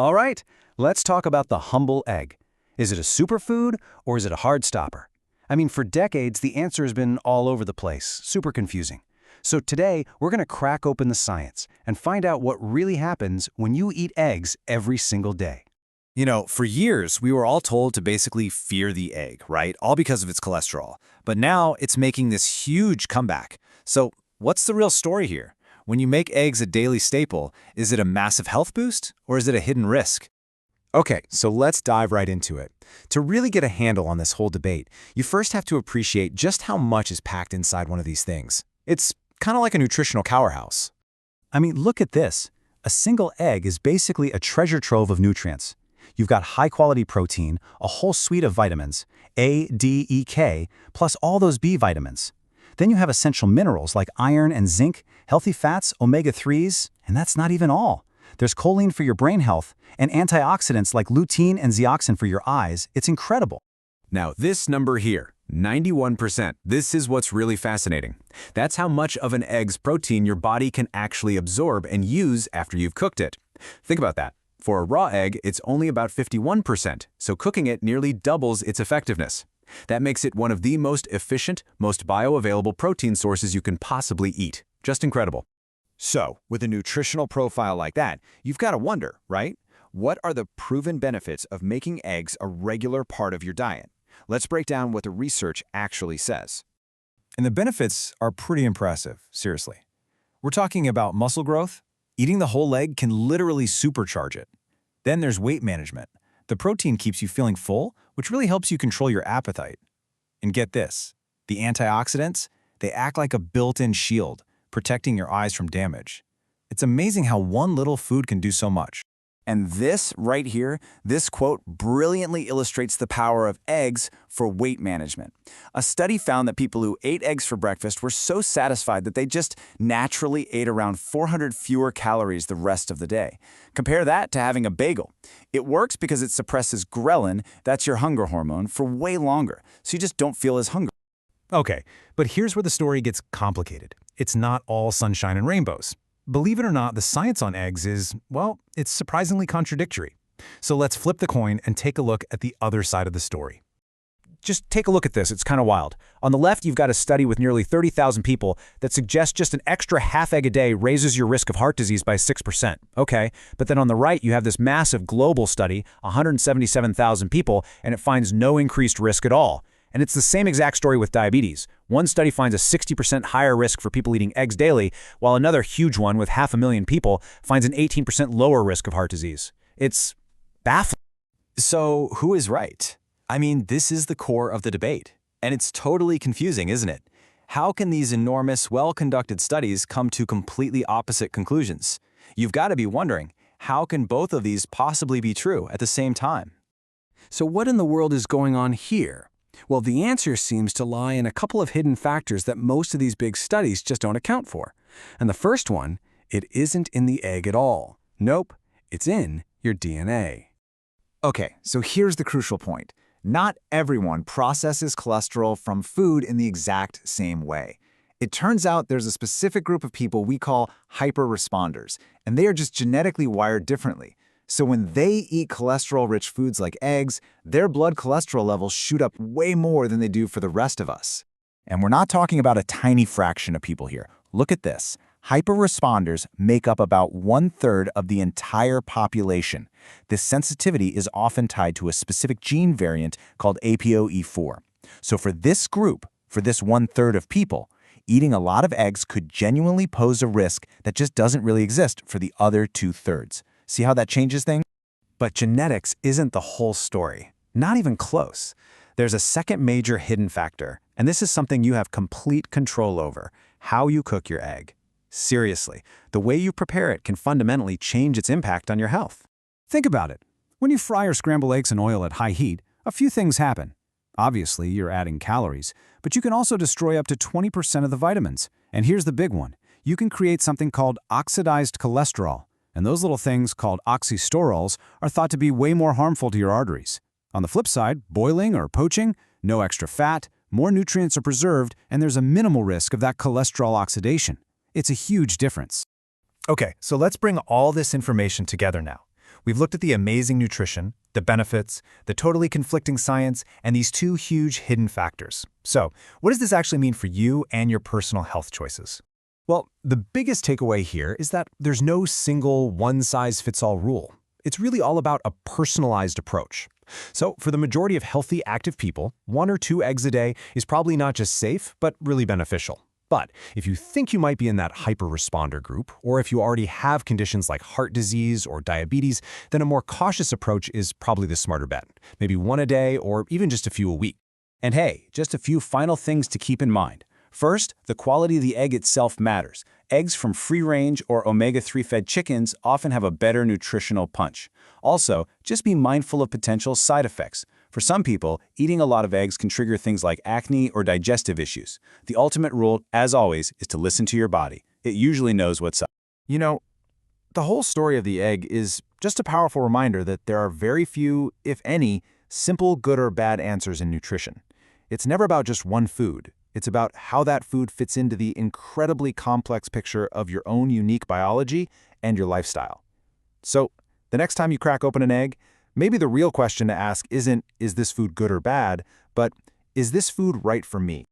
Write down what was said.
All right, let's talk about the humble egg. Is it a superfood or is it a hard stopper? I mean, for decades, the answer has been all over the place, super confusing. So today, we're going to crack open the science and find out what really happens when you eat eggs every single day. For years, we were all told to basically fear the egg, right? All because of its cholesterol. But now it's making this huge comeback. So what's the real story here? When you make eggs a daily staple, is it a massive health boost or is it a hidden risk? Okay, so let's dive right into it. To really get a handle on this whole debate, you first have to appreciate just how much is packed inside one of these things. It's kind of like a nutritional powerhouse. I mean, look at this. A single egg is basically a treasure trove of nutrients. You've got high-quality protein, a whole suite of vitamins, A, D, E, K, plus all those B vitamins. Then you have essential minerals like iron and zinc, healthy fats, omega-3s, and that's not even all. There's choline for your brain health, and antioxidants like lutein and zeaxanthin for your eyes. It's incredible. Now, this number here, 91%, this is what's really fascinating. That's how much of an egg's protein your body can actually absorb and use after you've cooked it. Think about that. For a raw egg, it's only about 51%, so cooking it nearly doubles its effectiveness. That makes it one of the most efficient, most bioavailable protein sources you can possibly eat. Just incredible. So, with a nutritional profile like that, you've got to wonder, right? What are the proven benefits of making eggs a regular part of your diet? Let's break down what the research actually says. And the benefits are pretty impressive, seriously. We're talking about muscle growth. Eating the whole egg can literally supercharge it. Then there's weight management. The protein keeps you feeling full, which really helps you control your appetite. And get this, the antioxidants, they act like a built-in shield, protecting your eyes from damage. It's amazing how one little food can do so much. And this right here, this quote brilliantly illustrates the power of eggs for weight management. A study found that people who ate eggs for breakfast were so satisfied that they just naturally ate around 400 fewer calories the rest of the day. Compare that to having a bagel. It works because it suppresses ghrelin, that's your hunger hormone, for way longer, so you just don't feel as hungry. Okay, but here's where the story gets complicated. It's not all sunshine and rainbows. Believe it or not, the science on eggs is, well, it's surprisingly contradictory. So let's flip the coin and take a look at the other side of the story. Just take a look at this, it's kind of wild. On the left, you've got a study with nearly 30,000 people that suggests just an extra half egg a day raises your risk of heart disease by 6%. Okay, but then on the right, you have this massive global study, 177,000 people, and it finds no increased risk at all. And it's the same exact story with diabetes. One study finds a 60% higher risk for people eating eggs daily, while another huge one with 500,000 people finds an 18% lower risk of heart disease. It's baffling. So who is right? I mean, this is the core of the debate. And it's totally confusing, isn't it? How can these enormous, well-conducted studies come to completely opposite conclusions? You've got to be wondering, how can both of these possibly be true at the same time? So what in the world is going on here? Well, the answer seems to lie in a couple of hidden factors that most of these big studies just don't account for. And the first one, it isn't in the egg at all. Nope, it's in your DNA. Okay, so here's the crucial point. Not everyone processes cholesterol from food in the exact same way. It turns out there's a specific group of people we call hyperresponders, and they are just genetically wired differently. So when they eat cholesterol-rich foods like eggs, their blood cholesterol levels shoot up way more than they do for the rest of us. And we're not talking about a tiny fraction of people here. Look at this. Hyperresponders make up about 1/3 of the entire population. This sensitivity is often tied to a specific gene variant called APOE4. So for this group, for this 1/3 of people, eating a lot of eggs could genuinely pose a risk that just doesn't really exist for the other 2/3. See how that changes things? But genetics isn't the whole story. Not even close. There's a second major hidden factor, and this is something you have complete control over: how you cook your egg. Seriously, the way you prepare it can fundamentally change its impact on your health. Think about it. When you fry or scramble eggs in oil at high heat, a few things happen. Obviously, you're adding calories, but you can also destroy up to 20% of the vitamins. And here's the big one. You can create something called oxidized cholesterol. And those little things, called oxystorols, are thought to be way more harmful to your arteries. On the flip side, boiling or poaching, no extra fat, more nutrients are preserved, and there's a minimal risk of that cholesterol oxidation. It's a huge difference. Okay, so let's bring all this information together now. We've looked at the amazing nutrition, the benefits, the totally conflicting science, and these two huge hidden factors. So, what does this actually mean for you and your personal health choices? Well, the biggest takeaway here is that there's no single one-size-fits-all rule. It's really all about a personalized approach. So, for the majority of healthy, active people, 1 or 2 eggs a day is probably not just safe, but really beneficial. But if you think you might be in that hyper-responder group, or if you already have conditions like heart disease or diabetes, then a more cautious approach is probably the smarter bet. Maybe 1 a day, or even just a few a week. And hey, just a few final things to keep in mind. First, the quality of the egg itself matters. Eggs from free-range or omega-3 fed chickens often have a better nutritional punch. Also, just be mindful of potential side effects. For some people, eating a lot of eggs can trigger things like acne or digestive issues. The ultimate rule, as always, is to listen to your body. It usually knows what's up. You know, the whole story of the egg is just a powerful reminder that there are very few, if any, simple good or bad answers in nutrition. It's never about just one food. It's about how that food fits into the incredibly complex picture of your own unique biology and your lifestyle. So, the next time you crack open an egg, maybe the real question to ask isn't, is this food good or bad, but is this food right for me?